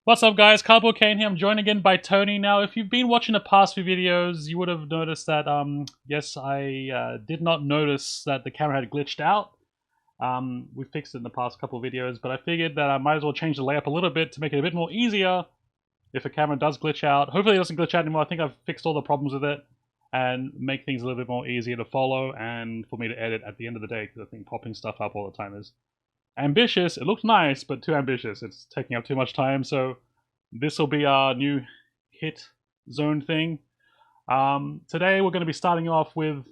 What's up guys, Cardboard Kane here. I'm joined again by Tony. Now, if you've been watching the past few videos, you would have noticed that, yes, I did not notice that the camera had glitched out. We fixed it in the past couple of videos, but I figured that I might as well change the layup a little bit to make it a bit more easier if a camera does glitch out. Hopefully it doesn't glitch out anymore. I think I've fixed all the problems with it and make things a little bit more easier to follow and for me to edit at the end of the day, because I think popping stuff up all the time is ambitious. It looks nice, but too ambitious. It's taking up too much time. So this will be our new hit zone thing. Today we're going to be starting off with,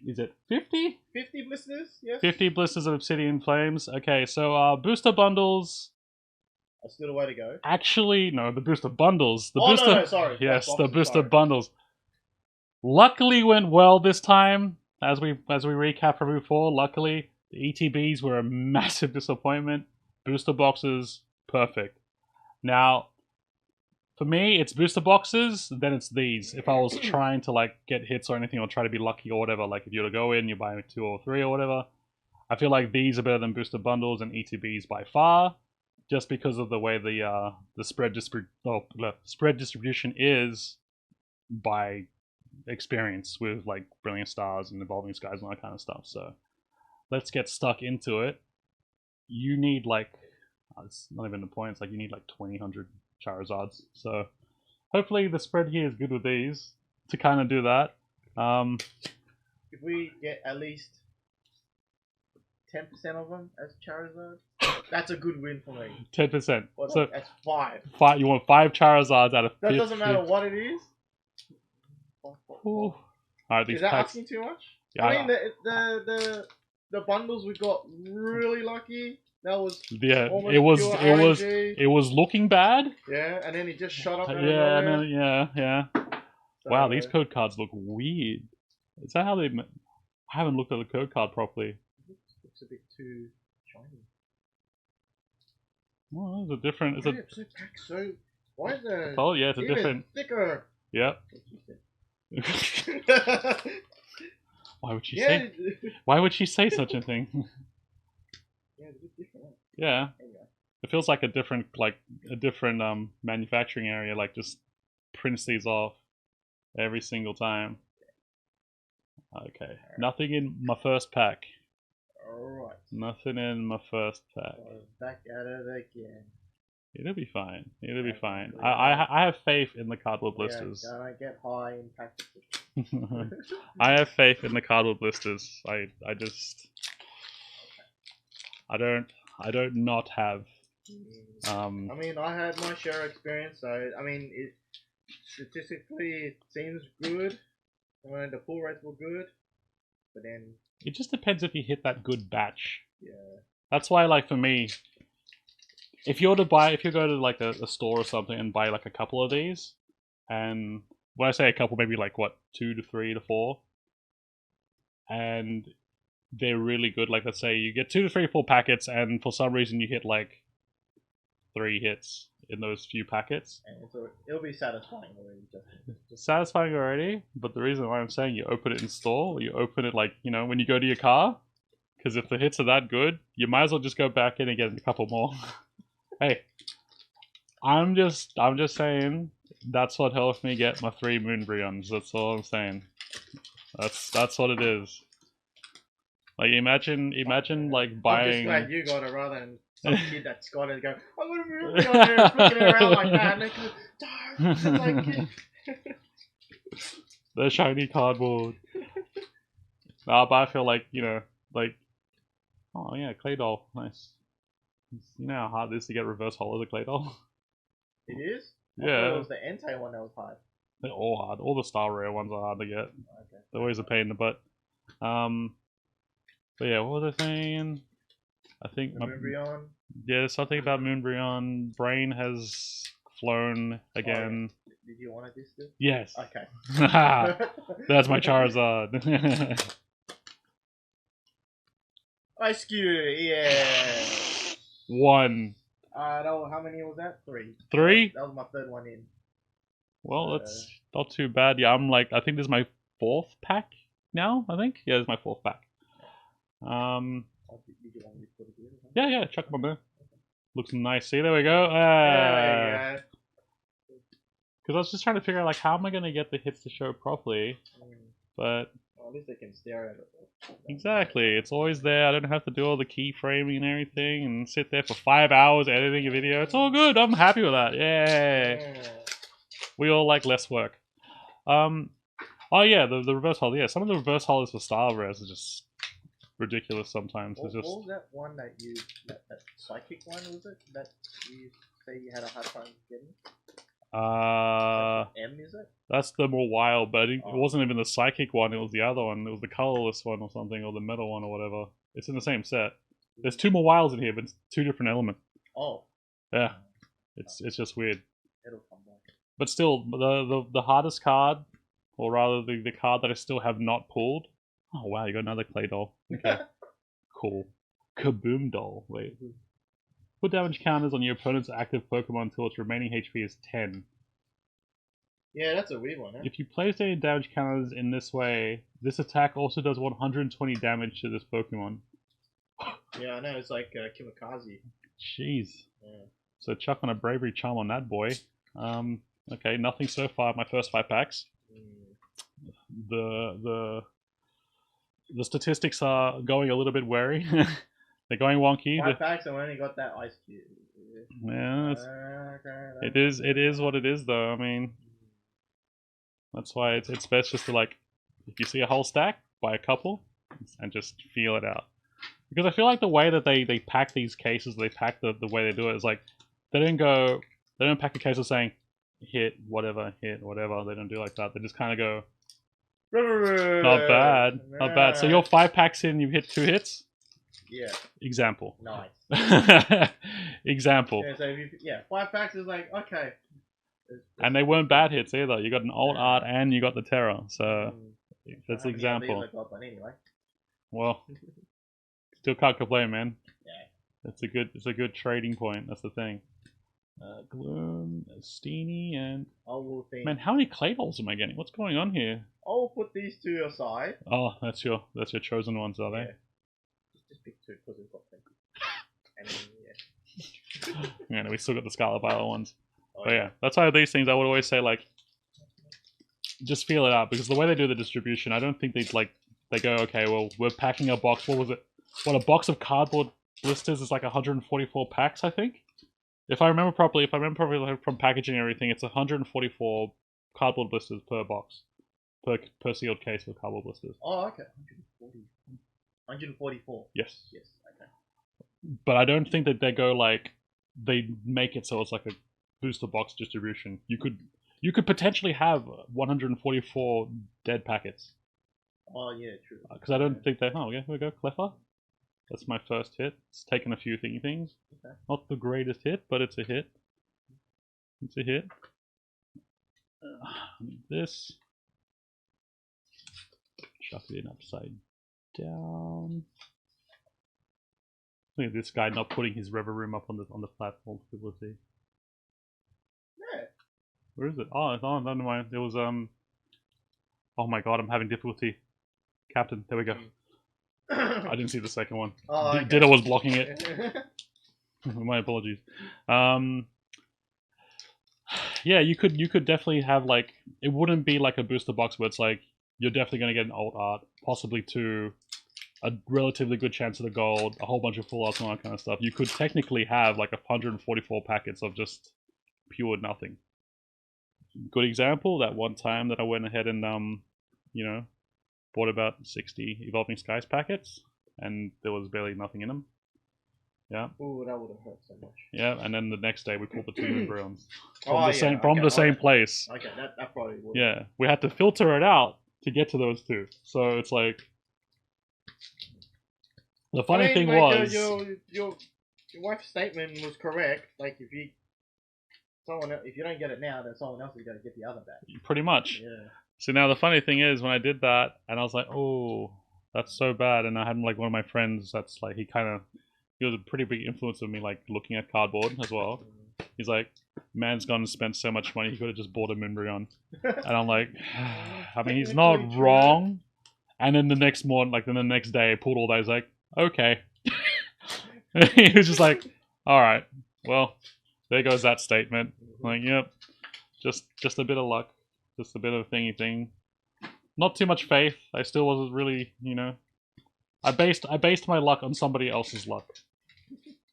is it 50? 50 blisters, yes. 50 blisters of Obsidian Flames. Okay, so booster bundles. That's still a way to go. Actually, no, the booster bundles. The Oh, booster, no, sorry. yes, Boxes, the booster sorry. bundles. Luckily went well this time. As we recap from before, luckily the ETBs were a massive disappointment. Booster boxes, perfect. Now, for me, it's booster boxes, then it's these. If I was trying to like get hits or anything or try to be lucky or whatever, like if you were to go in, you buy 2 or 3 or whatever, I feel like these are better than booster bundles and ETBs by far, just because of the way the spread distribution is by experience with like Brilliant Stars and Evolving Skies and all that kind of stuff. So let's get stuck into it. You need like, it's not even the point, it's like you need like 2,000 Charizards. So hopefully the spread here is good with these to kind of do that. If we get at least 10% of them as Charizard, that's a good win for me. 10%. Well, So that's 5. you want 5 Charizards out of 50. That doesn't matter what it is. All right, these Is that packs. asking too much? Yeah, I mean, the bundles we got really lucky. That was almost pure RNG. it was looking bad. Yeah, and then he just shot up. Out Yeah, of nowhere. yeah. So, Wow, these code cards look weird. Is that how they? I haven't looked at the code card properly. Looks a bit too shiny. Well, it's a different. It's a. So why is the? Oh yeah, it's a even different. thicker? Yep. Why would she Yeah. say? Why would she say such a thing? Yeah, it's a bit different. Yeah. Anyway. It feels like a different manufacturing area. Like just prints these off every single time. Okay. Nothing in my first pack. Alright. Nothing in my first pack. So back at it again. It'll be fine. It'll be fine. I have faith in the cardboard blisters. Yeah, gonna get high in packages. I have faith in the cardboard blisters. I don't not have. I mean, I had my share of experience, so I mean, statistically it seems good. I mean, the pull rates were good, but then It just depends if you hit that good batch. yeah. That's why, like for me, if you go to like a store or something and buy like a couple of these, and when I say a couple, maybe like what 2 to 3 to 4, and they're really good. Like let's say you get 2 to 3, 4 packets, and for some reason you hit like 3 hits in those few packets. And so it'll be satisfying already. It's satisfying already, but the reason why I'm saying you open it in store, or you open it like, you know, when you go to your car, because if the hits are that good, you might as well just go back in and get a couple more. Hey, I'm just saying that's what helped me get my 3 Moonbreons. That's all I'm saying. That's what it is. Like imagine like buying. I'm just glad you got it rather than some kid that's got it and go, I'm gonna be on there flicking it around like that, and they go, darn, like, the shiny cardboard. Nah, but I feel like, you know, like, oh yeah, clay doll, nice. You know how hard it is to get reverse holo as a clay doll? It is? I Yeah. thought it was the Entei one that was hard. They're all hard. All the star rare ones are hard to get. Okay. They're always a pain in the butt. But yeah, what was I saying? I think Moonbreon. yeah, something about Moonbreon. Brain has flown again. Oh, yeah. Did you want this still? Yes. Okay. That's my Charizard. Ice Cube, yeah. 1. How many was that? 3. 3? That was my 3rd one in. Well, that's not too bad. Yeah, I'm like, I think this is my 4th pack now, I think. Yeah, this is my 4th pack. Did you want me to put it in? Yeah, chuck them on there. Looks nice. See, there we go. There we go. Because I was just trying to figure out, like, how am I going to get the hits to show properly? But well, at least they can stare at it. exactly, it's always there. I don't have to do all the keyframing and everything and sit there for 5 hours editing a video. It's all good. I'm happy with that. Yay! Yeah. We all like less work. Oh yeah, the reverse holo. Yeah, some of the reverse holos for Star Res are just ridiculous sometimes. What, It's just. what was that one that you that psychic one was it that you say you had a hard time getting? M is it? That's the more wild, but it Oh. wasn't even the psychic one. It was the other one. It was the colorless one or something, or the metal one or whatever. It's in the same set. There's 2 more wilds in here, but it's 2 different elements. Oh. Yeah, it's just weird. It'll come back. But still, the hardest card, or rather the card that I still have not pulled. Oh wow, you got another clay doll. Okay, cool. Kaboom doll. Wait. Put damage counters on your opponent's active Pokemon until its remaining HP is 10. Yeah, that's a weird one, huh? If you place any damage counters in this way, this attack also does 120 damage to this Pokemon. Yeah, I know, it's like Kimikaze. Jeez. Yeah. So chuck on a Bravery Charm on that boy. Okay, nothing so far. My first 5 packs. The statistics are going a little bit wary. They're going wonky. 5 packs, I only got that ice cube. Yeah, it is what it is, though. I mean, that's why it's best just to, like, if you see a whole stack, buy a couple and just feel it out. Because I feel like the way that they pack these cases, they pack the way they do it is like they don't pack a case of saying hit whatever. They don't do like that. They just kind of go not bad. So you're 5 packs in, you've hit 2 hits. Yeah. Example. Nice. Example. Yeah, so if you, 5 packs is like okay. And they weren't bad hits either. You got an alt art and you got the terror. So that's an example. But anyway. Well, still can't complain, man. Yeah. It's a good trading point. That's the thing. Gloom, Steenie, and man, how many clay dolls am I getting? What's going on here? I'll put these 2 aside. Oh, that's your chosen ones, are they? Yeah. Just pick 2 because we've got them. And Yeah, no, we still got the Scarlet Violet ones. Oh, But yeah, that's why these things I would always say, like, just feel it out, because the way they do the distribution, I don't think they go, okay, well, we're packing a box. What was it? What, a box of cardboard blisters is like 144 packs, I think. If I remember properly from packaging and everything, it's 144 cardboard blisters per box, per sealed case with cardboard blisters. Oh, okay. 144. Yes. Yes. Okay. But I don't think that they go like they make it so it's like a booster box distribution. You could potentially have 144 dead packets. Oh yeah, true. Because I don't think they. Oh, yeah, here we go, Cleffa. That's my first hit. It's taken a few thingy things. Okay. Not the greatest hit, but it's a hit. It's a hit. This. Chuck it in upside down. Look at this guy not putting his Rever Room up on the platform for people to see. Yeah. Where is it? Oh, it's on. Never mind. It was Oh my god, I'm having difficulty. Captain, there we go. I didn't see the second one. Oh, okay. Ditto was blocking it. My apologies. Yeah, you could definitely have, like, it wouldn't be like a booster box where it's like you're definitely going to get an alt art, possibly 2, a relatively good chance of the gold, a whole bunch of full arts and all that kind of stuff. You could technically have like 144 packets of just pure nothing. Good example, that one time that I went ahead and bought about 60 Evolving Skies packets, and there was barely nothing in them. Yeah. Ooh, that would have hurt so much. Yeah, and then the next day we pulled the 2 Moonbryons from the same place. Okay, that probably would. Yeah, we had to filter it out to get to those 2. So it's like the funny thing was your wife's statement was correct. Like if you don't get it now, then someone else is going to get the other back. Pretty much. Yeah. So now the funny thing is, when I did that, and I was like, oh, that's so bad, and I had like one of my friends that's like, he was a pretty big influence of me, like looking at cardboard as well. He's like, man's gone and spent so much money, he could have just bought a Moonbryon. And I'm like, I mean, he's not wrong. And then the next morning, like then the next day, I pulled all those, like, okay. He was just like, All right. Well, there goes that statement. Like, yep, just a bit of luck, just a bit of thingy thing. Not too much faith. I still wasn't really, I based my luck on somebody else's luck.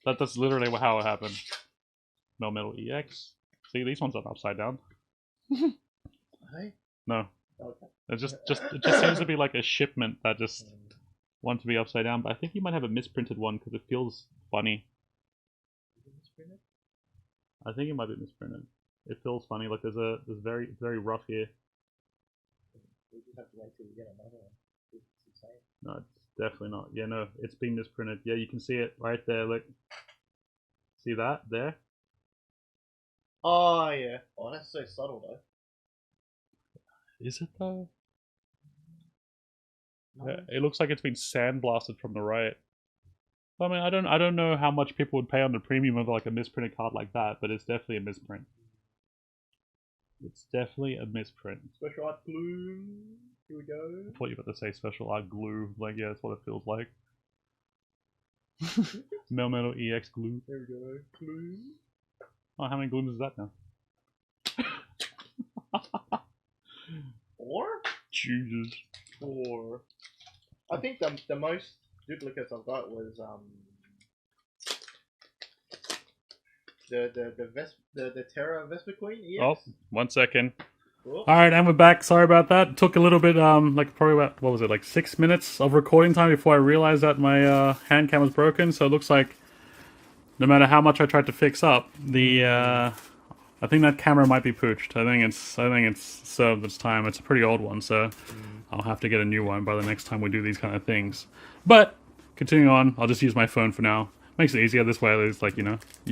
That's literally how it happened. Metal EX. See, these ones are upside down. Hey? No, Okay. it just seems to be like a shipment that just want to be upside down. But I think you might have a misprinted one because it feels funny. I think it might be misprinted. It feels funny. Like there's very rough here. We just have to wait till we get another one. It's insane. No, it's definitely not. Yeah, no, it's been misprinted. Yeah, you can see it right there. Look, see that there? Oh yeah. Oh, that's so subtle though. Is it though? No. Yeah, it looks like it's been sandblasted from the right. I mean, I don't know how much people would pay on the premium of like a misprinted card like that, but it's definitely a misprint. It's definitely a misprint. Special art glue. Here we go. I thought you were about to say special art glue. Like, yeah, that's what it feels like. Metal EX glue. There we go. Glue. Oh, how many glooms is that now? 4? Jesus. 4. I think the most duplicates I've got was the Terra Vespa Queen EX. Oh, 1 second. Cool. Alright, and we're back. Sorry about that. It took a little bit, like probably about, what was it, like 6 minutes of recording time before I realized that my hand cam was broken. So it looks like no matter how much I tried to fix up, I think that camera might be pooched. I think it's served its time. It's a pretty old one, so I'll have to get a new one by the next time we do these kind of things. But continuing on, I'll just use my phone for now. Makes it easier this way. It's like, you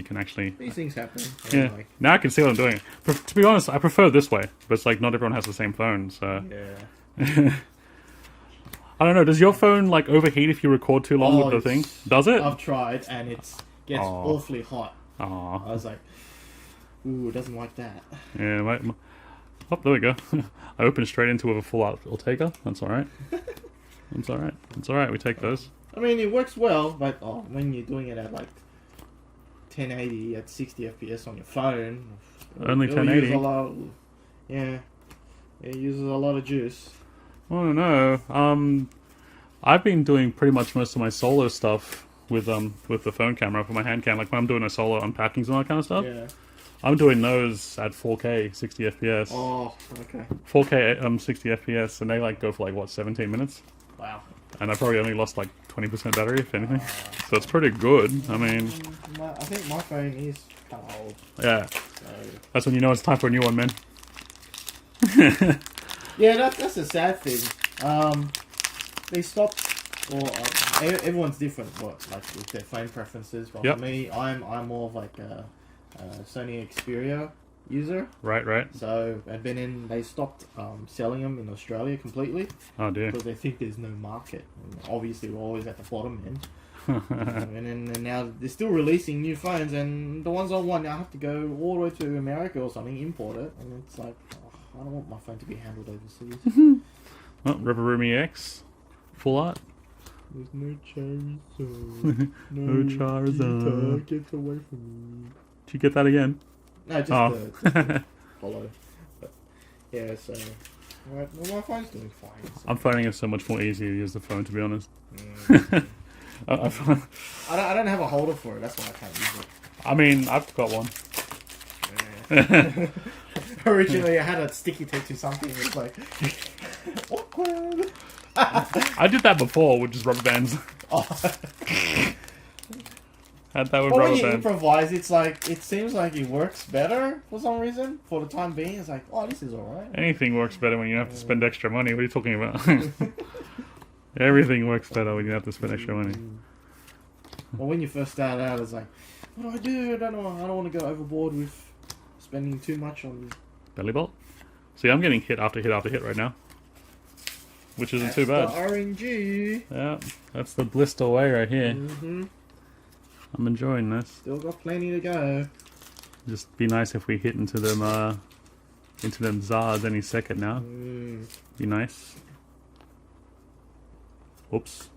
can actually. These things happen. Yeah. Anyway. Now I can see what I'm doing. To be honest, I prefer this way, but it's like not everyone has the same phone, so. Yeah. I don't know. Does your phone like overheat if you record too long with the thing? Does it? I've tried, and it gets awfully hot. Aw. I was like, ooh, it doesn't like that. Yeah. Oh, there we go. I opened straight into with a full out Ortega. That's all right. That's all right. It's all right. We take those. I mean, it works well, but when you're doing it at like 1080 at 60 FPS on your phone, Only 1080. Yeah, it uses a lot of juice. Oh no. I've been doing pretty much most of my solo stuff with the phone camera for my hand cam. Like when I'm doing a solo unpackings and all that kind of stuff. Yeah. I'm doing those at 4K 60 FPS. Oh, okay. 4K 60 FPS, and they like go for like what 17 minutes. Wow. And I probably only lost like 20% battery, if anything. So it's pretty good. I mean, I think my phone is kind of old. yeah. So. That's when you know it's time for a new one, man. Yeah, that's a sad thing. They stopped. Well, everyone's different. Like with their phone preferences. But Yep. for me, I'm more of like a Sony Xperia user. Right. So they stopped selling them in Australia completely Oh dear. because they think there's no market. And obviously, we're always at the bottom end. and now they're still releasing new phones, and the ones I want, I have to go all the way to America or something, import it, and it's like, I don't want my phone to be handled overseas. Oh, River Room EX. Full art. There's no Charizard. No Charizard. Get away from me. Did you get that again? No, just the hollow. But, yeah, so my phone's doing fine. So. I'm finding it so much more easier to use the phone, to be honest. I don't have a holder for it. That's why I can't use it. I mean, I've got one. Yeah. Originally, I had a sticky tape to something. It was like awkward. I did that before with just rubber bands. Oh. Had that with Well, when rubber you bands. improvise, it's like it seems like it works better for some reason. For the time being, it's like, oh, this is alright. Anything works better when you have to spend extra money. What are you talking about? Everything works better when you have to spend extra money. Well, when you first start out, it's like, what do? I don't want to go overboard with spending too much on Belly bolt? See, I'm getting hit after hit after hit right now. Which isn't too bad. The RNG. Yeah, that's the Blister way right here. Mm-hmm. I'm enjoying this. Still got plenty to go. Just be nice if we hit into them Zards any second now. Be nice. Oops.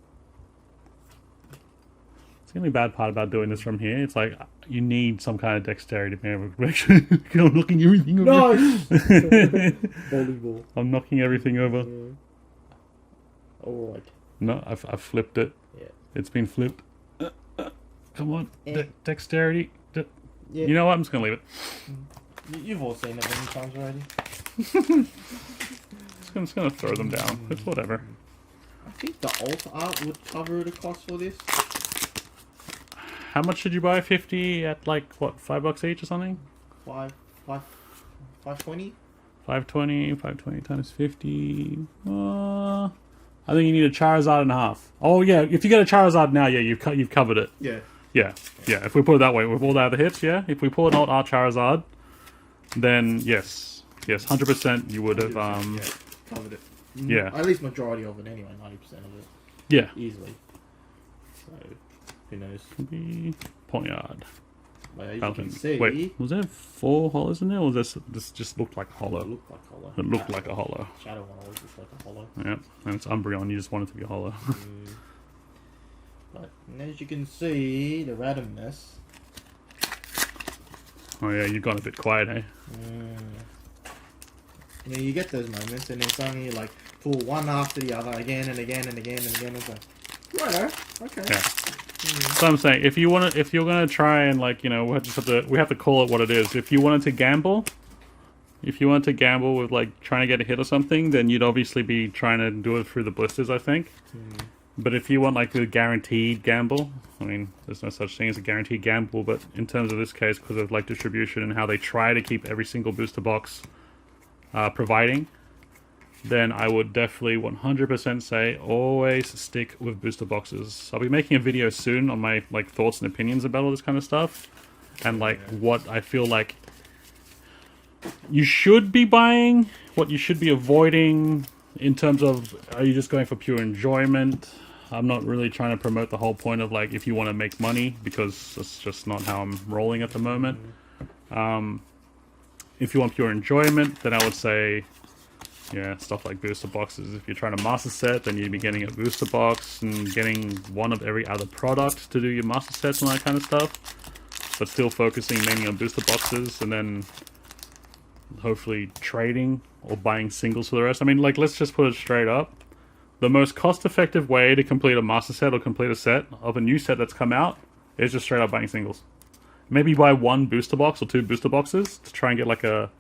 It's the only bad part about doing this from here. It's like you need some kind of dexterity to be able to actually. I'm knocking everything over. Nice! Bowling ball. I'm knocking everything over. Yeah. Alright. No, I've flipped it. Yeah. It's been flipped. Come on, dexterity. Yeah. You know what? I'm just gonna leave it. You've all seen it many times already. Just gonna throw them down. It's whatever. I think the alt art would cover the cost for this. How much did you buy 50 at, like, what, $5 each or something? 520? 520 times 50. I think you need a Charizard and a half. Oh yeah, if you get a Charizard now, yeah, you've covered it. Yeah. Yeah. If we put it that way, with all the other hits, yeah. If we pull an alt art Charizard, then yes, 100% you would have yeah, covered it. Yeah. At least majority of it anyway, 90% of it. Yeah. Easily. So who knows? Maybe Ponyard. But as you can see, wait, was there 4 hollows in there, or was this just looked like hollow? It looked like hollow. It looked like a hollow. Shadow one always looks like a hollow. Yeah, and it's Umbreon. You just want it to be hollow. But as you can see, the randomness. Oh yeah, you've gone a bit quiet, eh? You know, you get those moments, and then suddenly you like pull one after the other again and again and again and again. It's like, righto, okay. Yeah. So I'm saying, if you're gonna try and, like, you know, we have to call it what it is. If you wanted to gamble with, like, trying to get a hit or something, then you'd obviously be trying to do it through the blisters, I think. But if you want, like, the guaranteed gamble, I mean, there's no such thing as a guaranteed gamble, but in terms of this case, because of, like, distribution and how they try to keep every single booster box providing, then I would definitely 100% say always stick with booster boxes. I'll be making a video soon on my, like, thoughts and opinions about all this kind of stuff, and, like, what I feel like you should be buying, what you should be avoiding, in terms of, are you just going for pure enjoyment? I'm not really trying to promote the whole point of, like, if you want to make money, because that's just not how I'm rolling at the moment. If you want pure enjoyment, then I would say, yeah, stuff like booster boxes. If you're trying to master set, then you'd be getting a booster box and getting one of every other product to do your master sets and that kind of stuff. But still focusing mainly on booster boxes, and then hopefully trading or buying singles for the rest. I mean, like, let's just put it straight up. The most cost-effective way to complete a master set or complete a set of a new set that's come out is just straight up buying singles. Maybe buy 1 booster box or 2 booster boxes to try and get, like, a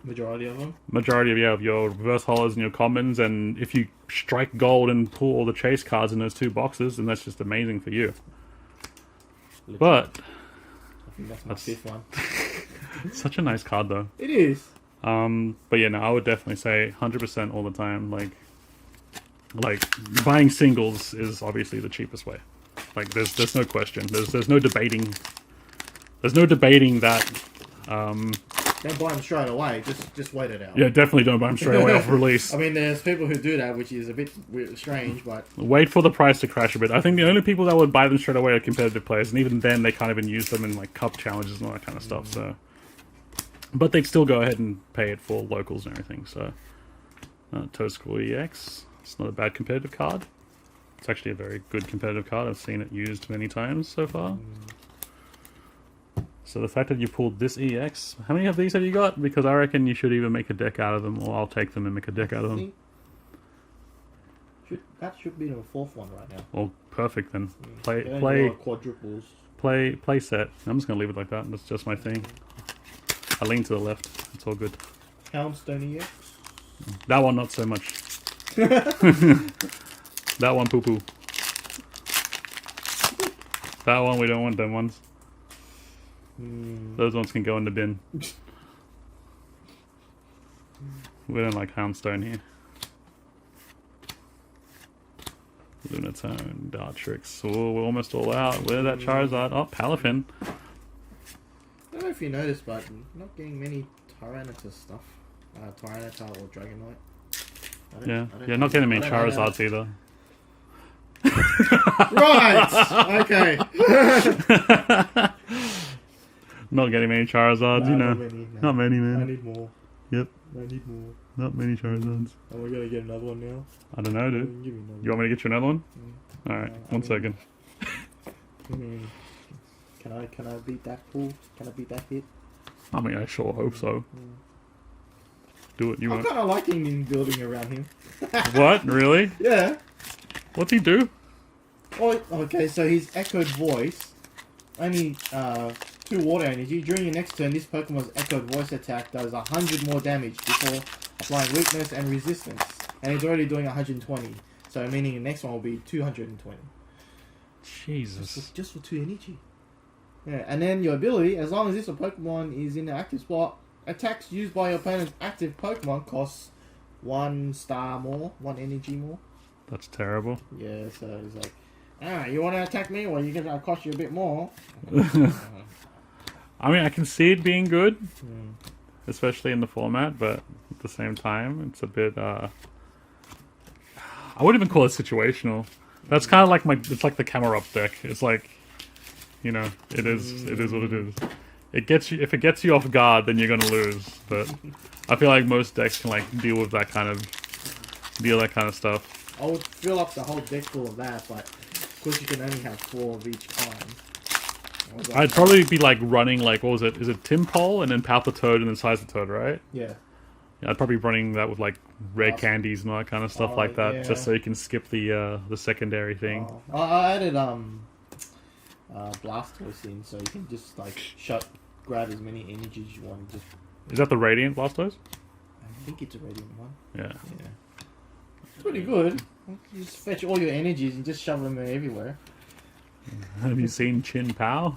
majority of them. Majority of your reverse hollows and your commons, and if you strike gold and pull all the chase cards in those 2 boxes, then that's just amazing for you. But I think that's my 5th one. It's such a nice card, though. It is. But yeah, no, I would definitely say 100% all the time. Like buying singles is obviously the cheapest way. Like, there's no question. There's no debating. There's no debating that. Don't buy them straight away. Just wait it out. Yeah, definitely don't buy them straight away off release. I mean, there's people who do that, which is a bit strange, but wait for the price to crash a bit. I think the only people that would buy them straight away are competitive players, and even then, they can't even use them in, like, cup challenges and all that kind of stuff. So, but they'd still go ahead and pay it for locals and everything. So, Toadstool EX. It's not a bad competitive card. It's actually a very good competitive card. I've seen it used many times so far. So the fact that you pulled this EX, how many of these have you got? Because I reckon you should either make a deck out of them, or I'll take them and make a deck out of them. That should be the 4th one right now. Well, perfect then. Play quadruples. Play set. I'm just gonna leave it like that. That's just my thing. I lean to the left. It's all good. Houndstone EX. That one not so much. That one poo poo. That one we don't want them ones. Those ones can go in the bin. We don't like Houndstone here. Lunatone, Dartrix. Oh, we're almost all out. Where's that Charizard? Oh, Palafin. I don't know if you noticed, but I'm not getting many Tyranitar stuff. Tyranitar or Dragonite. Yeah, not getting many Charizards either. Right! Okay. Not getting many Charizards, you know. Not many, man. I need more. Yep. I need more. Not many Charizards. Are we gonna get another one now? I don't know, dude. Give me another You want me to get you another one? Alright, 1 second. Mm. Can I beat that pull? Can I beat that hit? I mean, I sure hope so. Do it, you I'm want. kind of liking in building around him. What? Really? Yeah. What's he do? Oh, okay, so his echoed voice, only 2 water energy. During your next turn, this Pokemon's echoed voice attack does 100 more damage before applying weakness and resistance. And he's already doing 120. So meaning the next one will be 220. Jesus. Just for 2 energy. Yeah, and then your ability, as long as this Pokemon is in the active spot, attacks used by your opponent's active Pokemon costs 1 star more, 1 energy more. That's terrible. Yeah, so it's like, you want to attack me? Well, you're going to cost you a bit more. I mean, I can see it being good, especially in the format, but at the same time, it's a bit, I wouldn't even call it situational. That's kind of like it's like the camera up deck. It's like, you know, it is what it is. It gets you, if it gets you off guard, then you're gonna lose. But I feel like most decks can like deal that kind of stuff. I would fill up the whole deck full of that, but because you can only have 4 of each kind. I'd probably be like running like, what was it? Is it Timpole and then Palpitoad and then Size-the-Toad, right? Yeah. I'd probably be running that with like rare candies and all that kind of stuff like that, yeah. just so you can skip the secondary thing. I added Blastoise in, so you can just like grab as many energies you want. Just Is that the Radiant Blastoise? I think it's a radiant one. Yeah. It's pretty good. You just fetch all your energies and just shove them everywhere. Have you seen Chin Pao?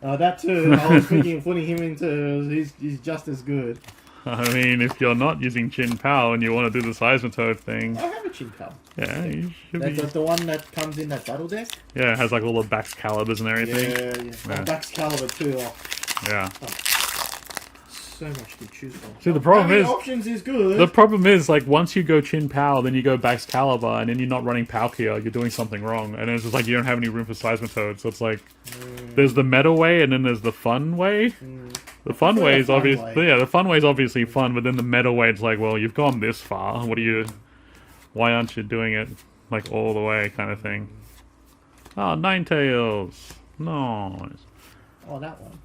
That too. I was thinking of putting him into. He's just as good. I mean, if you're not using Chin Pao and you want to do the Seismitoad thing... I have a Chinpao. Yeah, you should be... The one that comes in that battle deck? Yeah, it has like all the Baxcaliburs and everything. Yeah. Oh, Baxcalibur too. Yeah. So much to choose from. See, the problem is... options is good. The problem is, like, once you go Chin Pao, then you go Baxcalibur, and then you're not running Palkia, you're doing something wrong. And it's just like, you don't have any room for Seismitoad, so it's like... There's the meta way, and then there's the fun way. The fun way is obviously... Yeah, the fun way is obviously fun, but then the meta way, it's like, well, you've gone this far, what are you... Why aren't you doing it, like, all the way, kind of thing? Oh, Ninetales! Nice. Oh, that one.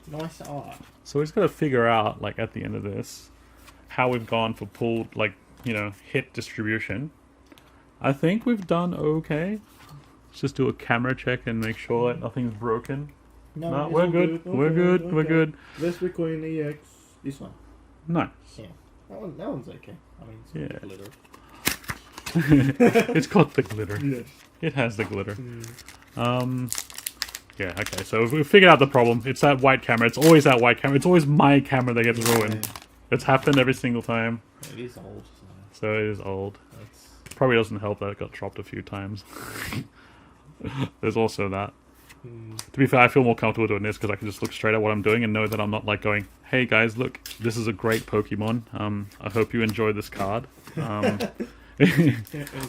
Nice art. So we just got to figure out, like, at the end of this, how we've gone for pulled, like, you know, hit distribution. I think we've done okay. Let's just do a camera check and make sure that nothing's broken. No, we're good. Okay, We're good. okay. We're good. Vesper Queen EX. This one. Nice. Yeah. That one's okay. I mean, it's Yeah. glitter. It's got the glitter. Yes. It has the glitter. Yeah, okay, so we figured out the problem. It's that white camera. It's always that white camera. It's always my camera that gets ruined. It's happened every single time. It is old. So it is old. Probably doesn't help that it got dropped a few times. There's also that. To be fair, I feel more comfortable doing this because I can just look straight at what I'm doing and know that I'm not like going, hey guys, look, this is a great Pokemon. I hope you enjoy this card.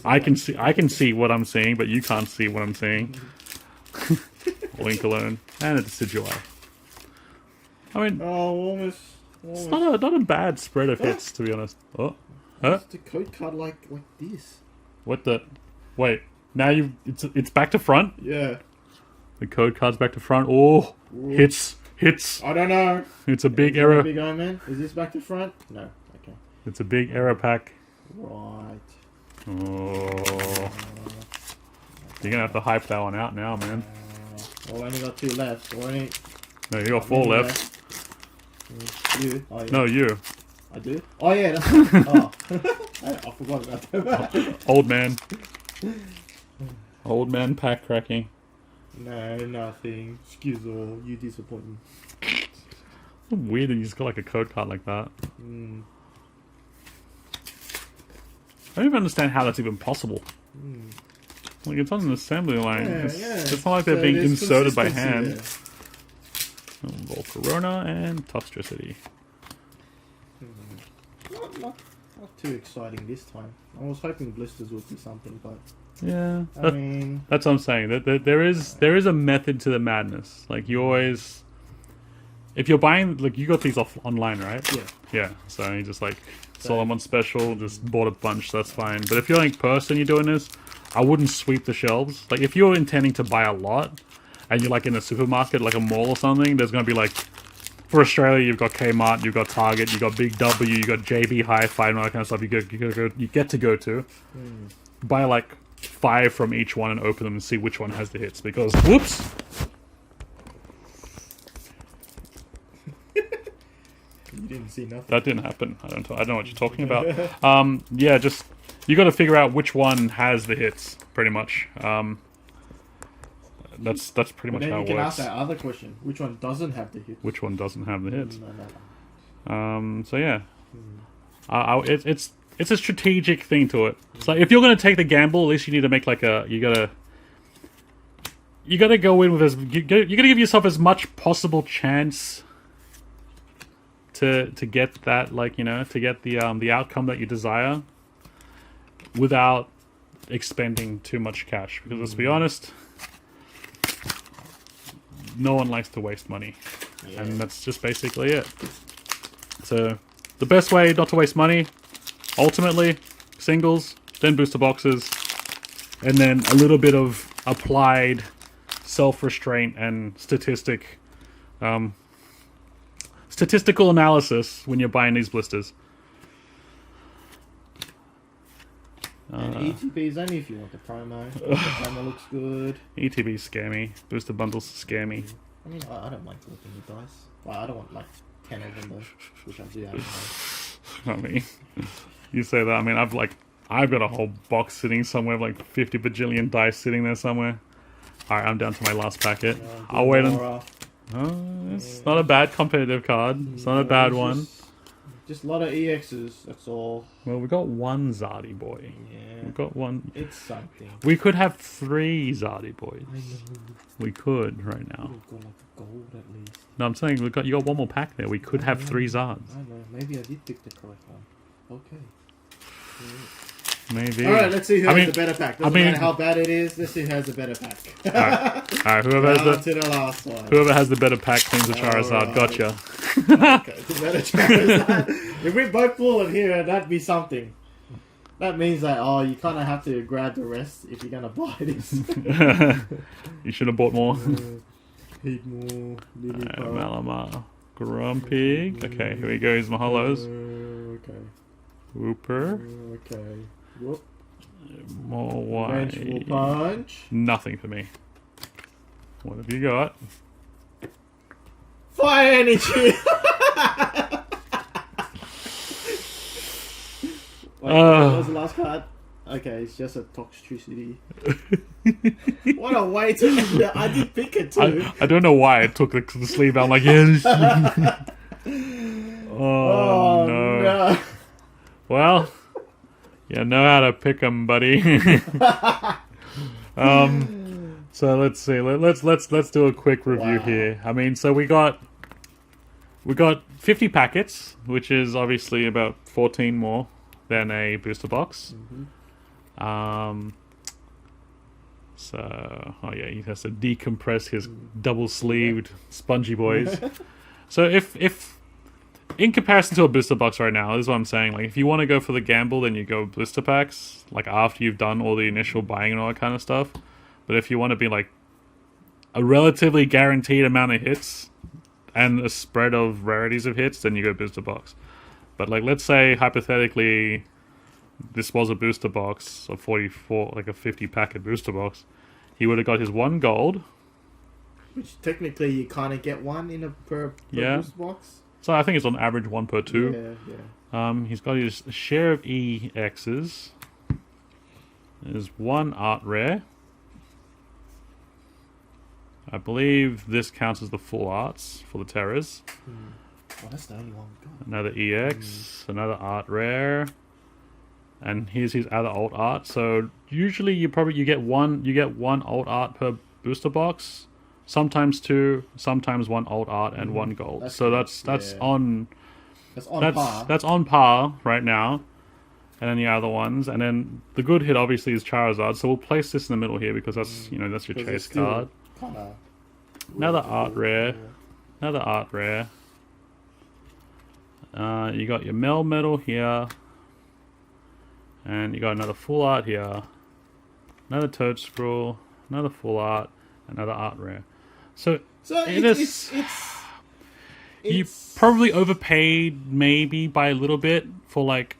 I can see what I'm seeing, but you can't see what I'm seeing. Link alone. And a Decidueye. I mean, almost. it's not a bad spread of hits, to be honest. Oh, huh? It's the code card like this. What the? Wait, now it's back to front. Yeah. The code card's back to front. Oh, hits. I don't know. It's a big error. Big Iron Man. Is this back to front? No. Okay. It's a big error pack. Right. Oh. You're gonna have to hype that one out now, man. Well, I only got 2 left. No, you got 4 left. You? Oh, yeah. No, you. I do? Oh, yeah. That's oh. I forgot about that. Old man. Old man pack cracking. No, nothing. Excuse all. You disappoint me. Weird that you just got like a code card like that. I don't even understand how that's even possible. Like, it's on an assembly line. It's not like they're being inserted by hand. Volcarona and Toxtricity. Not too exciting this time. I was hoping Blisters would be something, but... Yeah. I mean... That's what I'm saying. There is a method to the madness. Like, you always... If you're buying... Like, you got these off online, right? Yeah. Yeah. So you just, like, saw them on special, just bought a bunch, that's fine. But if you're, like, person, you're doing this... I wouldn't sweep the shelves. Like, if you're intending to buy a lot, and you're like in a supermarket, like a mall or something, there's gonna be like, for Australia, you've got Kmart, you've got Target, you've got Big W, you've got JB Hi-Fi, and all that kind of stuff. You get to go to. Buy like 5 from each one and open them and see which one has the hits. Because whoops. You didn't see nothing. That didn't happen. I don't know what you're talking about. Yeah, just you got to figure out which one has the hits, pretty much. That's pretty much how it works. Then you can ask that other question: which one doesn't have the hits? Which one doesn't have the hits? No. So yeah, it's a strategic thing to it. So if you're gonna take the gamble, at least you need to make like a you gotta go in with you gotta give yourself as much possible chance to get that, like, you know, to get the outcome that you desire without expending too much cash. Because let's be honest, no one likes to waste money, and that's just basically it. So the best way not to waste money, ultimately, singles, then booster boxes, and then a little bit of applied self-restraint and statistical analysis when you're buying these blisters. And ETBs only if you want the promo. The promo looks good. ETBs scare me. Booster bundles scare me. I mean, I don't like flipping the dice. Well, I don't want like 10 of them though, which I do have. I mean, you say that. I mean, I've got a whole box sitting somewhere, like 50 bajillion dice sitting there somewhere. Alright, I'm down to my last packet. I'll wait on... it's not a bad competitive card. It's not a bad one. Just a lot of EXs, that's all. Well, we got one Zardy boy. Yeah. We got one. It's something. We could have 3 Zardy boys. I know. We could right now. We've got like a gold at least. No, I'm saying you got one more pack there. We could have 3 Zards. I know. Maybe I did pick the correct one. Okay. Maybe. Alright, let's see who has the better pack. Doesn't matter how bad it is, let's see who has the better pack. Alright, whoever has the better pack claims the Charizard. Gotcha. Okay, the better Charizard. If we both pull it here, that'd be something. That means that, you kind of have to grab the rest if you're going to buy this. You should have bought more. Pigmore, Malamar, Grumpig. Okay, here we go. Here's my hollows. Okay. Whooper. Okay. Whoop. More white. Vengeful Punch. Nothing for me. What have you got? Fire Energy! Wait, what was the last card? Okay, it's just a Toxtricity. What a way to... I did pick it too. I don't know why I took the sleeve out. I'm like, yes. Oh, no. Well, you know how to pick 'em, buddy. So let's see. Let's do a quick review here. I mean, so we got 50 packets, which is obviously about 14 more than a booster box. So, oh yeah, he has to decompress his double-sleeved spongy boys. So if in comparison to a booster box right now, this is what I'm saying. Like, if you want to go for the gamble, then you go blister packs. Like, after you've done all the initial buying and all that kind of stuff. But if you want to be like a relatively guaranteed amount of hits and a spread of rarities of hits, then you go booster box. But like, let's say hypothetically, this was a booster box of 44, like a 50 packet booster box. He would have got his 1 gold. Which technically you kind of get 1 in a per booster box. So I think it's on average 1 per 2. Yeah. He's got his share of EXs. There's 1 art rare. I believe this counts as the full arts for the Terrors. Oh, that's the only one we got. Another EX, another art rare, and here's his other alt art. So usually you get one alt art per booster box. Sometimes 2, sometimes 1 alt art and 1 gold. That's on par. That's on par right now. And then the other ones, and then the good hit obviously is Charizard. So we'll place this in the middle here because that's that's your chase card. Another art rare. Another art rare. You got your Melmetal here. And you got another full art here. Another Toad Scroll. Another full art. Another art rare. So it's you probably overpaid maybe by a little bit for like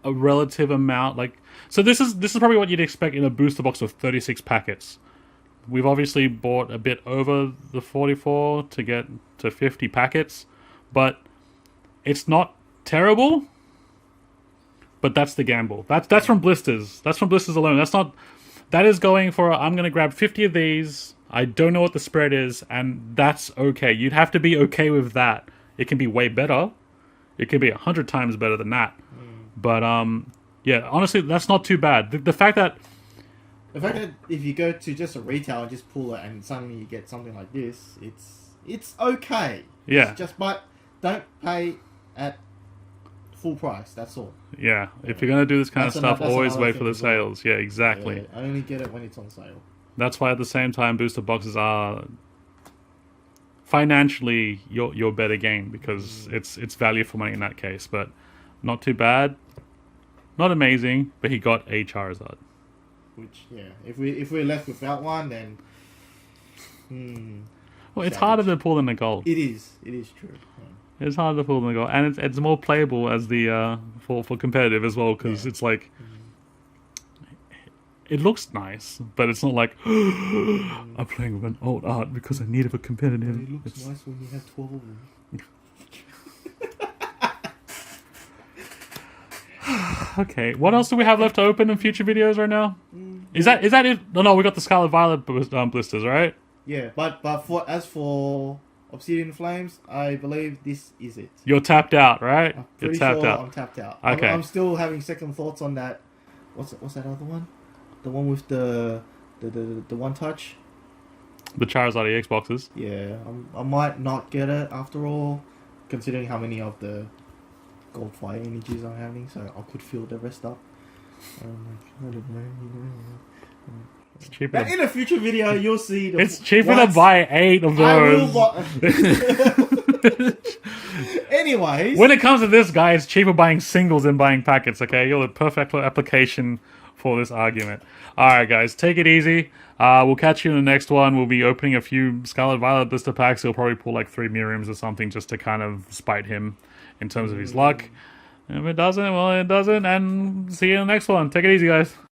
a relative amount. Like, so this is probably what you'd expect in a booster box of 36 packets. We've obviously bought a bit over the 44 to get to 50 packets, but it's not terrible. But that's the gamble. That's from blisters. That's from blisters alone. That is going for, I'm going to grab 50 of these. I don't know what the spread is, and that's okay. You'd have to be okay with that. It can be way better. It can be 100 times better than that. But, yeah, honestly, that's not too bad. The fact that if you go to just a retail and just pull it and suddenly you get something like this, it's okay. Yeah. But don't pay at full price. That's all. Yeah, if you're going to do this kind of stuff, always wait for the sales. Yeah, exactly. Yeah, only get it when it's on sale. That's why at the same time, booster boxes are financially your better game, because it's value for money in that case. But not too bad. Not amazing, but he got a Charizard. Which, yeah, if we're left without one, then well, it's harder to pull than the gold. It is true. Yeah. It's harder to pull than the gold, and it's more playable as the for competitive as well, because it's like it looks nice, but it's not like I'm playing with an old art because I need it for competitive. It looks nice when you have 12 of them. Okay, what else do we have left to open in future videos right now? Is that it? No, we got the Scarlet Violet blisters, right? Yeah, but for Obsidian Flames, I believe this is it. You're tapped out, right? You're tapped out. I'm tapped out. Okay. I'm still having second thoughts on that. What's that other one? The one with the one touch. The Charizard EX boxes. Yeah, I might not get it after all, considering how many of the gold fire energies I'm having, so I could fill the rest up. It's cheaper. In a future video, you'll see. It's cheaper to buy 8 of those. Anyways, when it comes to this, guy, it's cheaper buying singles than buying packets. Okay, you're the perfect application for this argument. All right, guys, take it easy. We'll catch you in the next one. We'll be opening a few Scarlet Violet blister packs. He'll probably pull like 3 Miriams or something just to kind of spite him in terms of his luck. If it doesn't, well, it doesn't. And see you in the next one. Take it easy, guys.